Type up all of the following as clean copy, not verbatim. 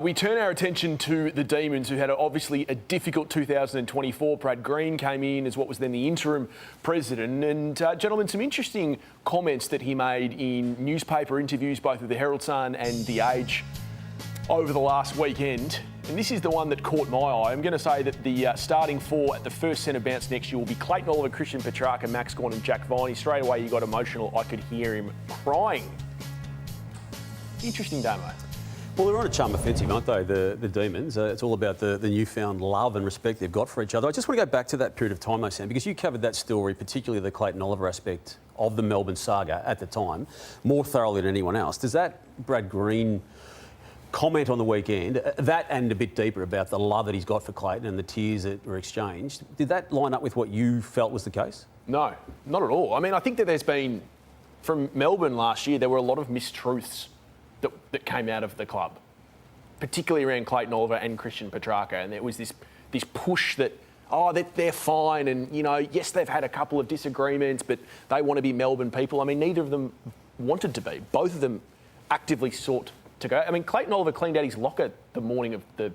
We turn our attention to the Demons, who had obviously a difficult 2024. Brad Green came in as what was then the interim president. And, gentlemen, some interesting comments that he made in newspaper interviews, both with the Herald Sun and The Age, over the last weekend. And this is the one that caught my eye. I'm going to say that the starting four at the first centre bounce next year will be Clayton, Oliver, Christian Petrarca, Max Gawn and Jack Viney. Straight away, you got emotional. I could hear him crying. Interesting day, mate. Well, they're on a charm offensive, aren't they, the Demons? It's all about the newfound love and respect they've got for each other. I just want to go back to that period of time, though, Sam, because you covered that story, particularly the Clayton Oliver aspect of the Melbourne saga at the time, more thoroughly than anyone else. Does that Brad Green comment on the weekend, that and a bit deeper about the love that he's got for Clayton and the tears that were exchanged, did that line up with what you felt was the case? No, not at all. I mean, I think that there's been, from Melbourne last year, there were a lot of mistruths that came out of the club, particularly around Clayton Oliver and Christian Petrarca. And there was this push that, they're fine. And, you know, yes, they've had a couple of disagreements, but they want to be Melbourne people. I mean, neither of them wanted to be. Both of them actively sought to go. I mean, Clayton Oliver cleaned out his locker the morning of the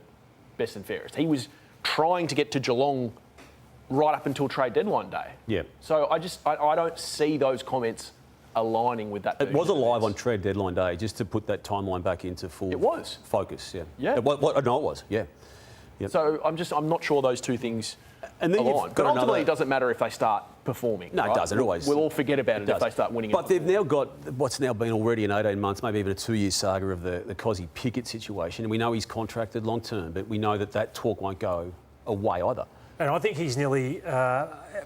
best and fairest. He was trying to get to Geelong right up until trade deadline day. Yeah. So I don't see those comments aligning with that. It was alive on trade deadline day, just to put that timeline back into full focus. Yeah. Yeah. It was. Yeah. Yep. So I'm not sure those two things align. But ultimately, it doesn't matter if they start performing. No, right? It doesn't. Always. We'll all forget about it if they start winning. But they've now got what's now been already an 18 months, maybe even a 2-year saga of the Kysaiah Pickett situation. And we know he's contracted long term, but we know that talk won't go away either. And I think he's nearly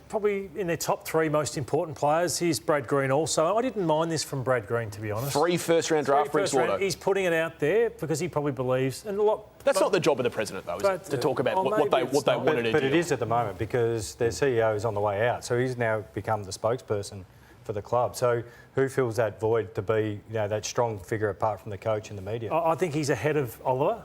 probably in their top 3 most important players. Here's Brad Green also. I didn't mind this from Brad Green, to be honest. 3 first-round draft picks. He's putting it out there because he probably believes. And that's not the job of the president, though, is it? To talk about what they wanted to do. But it is at the moment, because their CEO is on the way out. So he's now become the spokesperson for the club. So who fills that void to be, that strong figure apart from the coach and the media? I think he's ahead of Oliver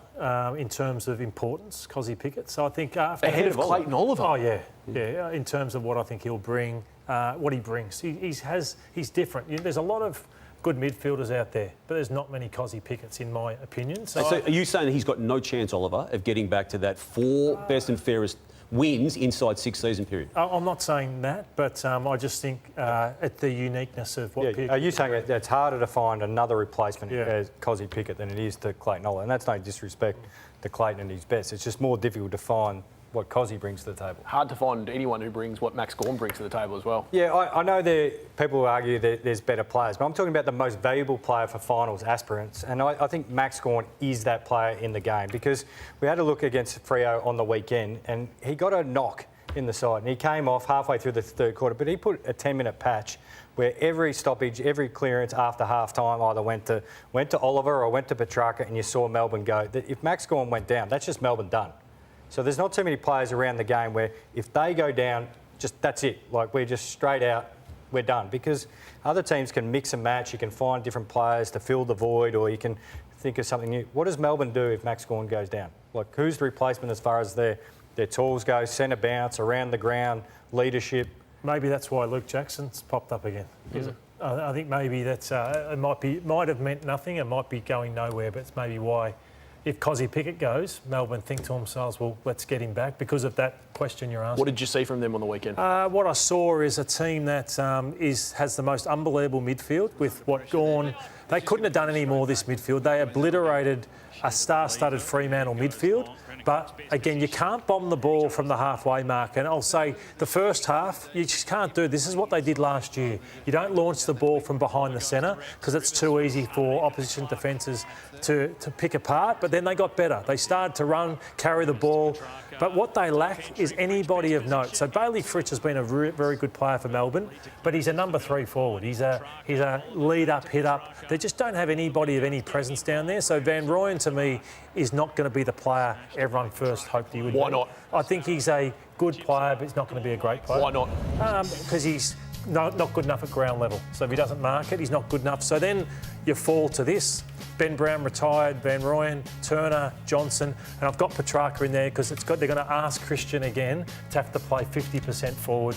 in terms of importance, Kysaiah Pickett. So I think ahead of Clayton Oliver. Oh yeah. In terms of what I think he'll bring, what he brings, he's different. There's a lot of good midfielders out there, but there's not many Kysaiah Picketts, in my opinion. So are you saying that he's got no chance, Oliver, of getting back to that 4 best and fairest wins inside 6-season period? I'm not saying that, but I just think at the uniqueness of what Pickett... Are you saying that it's harder to find another replacement as Kysaiah Pickett than it is to Clayton Oliver? And that's no disrespect to Clayton and his best. It's just more difficult to find what Kysaiah brings to the table. Hard to find anyone who brings what Max Gawn brings to the table as well. Yeah, I know people will argue that there's better players, but I'm talking about the most valuable player for finals aspirants, and I think Max Gawn is that player in the game, because we had a look against Freo on the weekend and he got a knock in the side and he came off halfway through the third quarter, but he put a 10-minute patch where every stoppage, every clearance after half-time either went to Oliver or went to Petrarca, and you saw Melbourne go. If Max Gawn went down, that's just Melbourne done. So there's not too many players around the game where if they go down, that's it. Like, we're just straight out, we're done. Because other teams can mix and match. You can find different players to fill the void, or you can think of something new. What does Melbourne do if Max Gawn goes down? Like, who's the replacement as far as their tools go, centre bounce, around the ground, leadership? Maybe that's why Luke Jackson's popped up again. Is it? I think maybe that's it might have meant nothing. It might be going nowhere, but it's maybe why. If Kysaiah Pickett goes, Melbourne think to themselves, well, let's get him back because of that question you're asking. What did you see from them on the weekend? What I saw is a team that has the most unbelievable midfield with what Gawn... They couldn't have done any more this midfield. They obliterated a star-studded Fremantle midfield. But, again, you can't bomb the ball from the halfway mark. And I'll say the first half, you just can't do it. This is what they did last year. You don't launch the ball from behind the centre because it's too easy for opposition defences to pick apart. But then they got better. They started to run, carry the ball. But what they lack is anybody of note. So Bailey Fritsch has been a very good player for Melbourne, but he's a number 3 forward. He's a lead-up, hit-up. They just don't have anybody of any presence down there. So Van Rooyen, to me, is not going to be the player everyone first hoped he would be. Why not? I think he's a good player, but he's not going to be a great player. Why not? Because he's not good enough at ground level. So if he doesn't mark it, he's not good enough. So then you fall to this. Ben Brown retired, Van Rooyen, Turner, Johnson, and I've got Petrarca in there because they're going to ask Christian again to have to play 50% forward,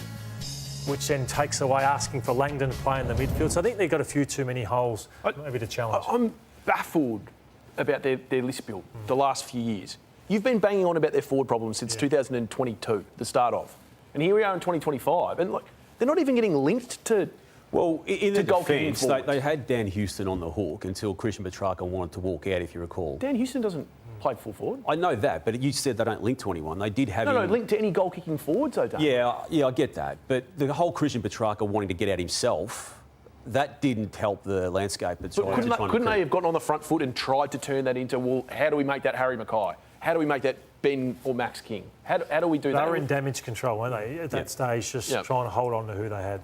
which then takes away asking for Langdon to play in the midfield. So I think they've got a few too many holes maybe to challenge. I'm baffled about their list build the last few years. You've been banging on about their forward problems since 2022, the start of. And here we are in 2025. And, they're not even getting linked to... Well, in the goal-kicking defence, they had Dan Houston on the hook until Christian Petrarca wanted to walk out, if you recall. Dan Houston doesn't play full forward. I know that, but you said they don't link to anyone. They did have No, him... linked to any goal-kicking forwards, though, Dan. Yeah, I get that. But the whole Christian Petrarca wanting to get out himself, that didn't help the landscape. But couldn't they have gotten on the front foot and tried to turn that into, well, how do we make that Harry Mackay? How do we make that Ben or Max King? How do we do that? They were in damage control, weren't they, at that stage, just trying to hold on to who they had.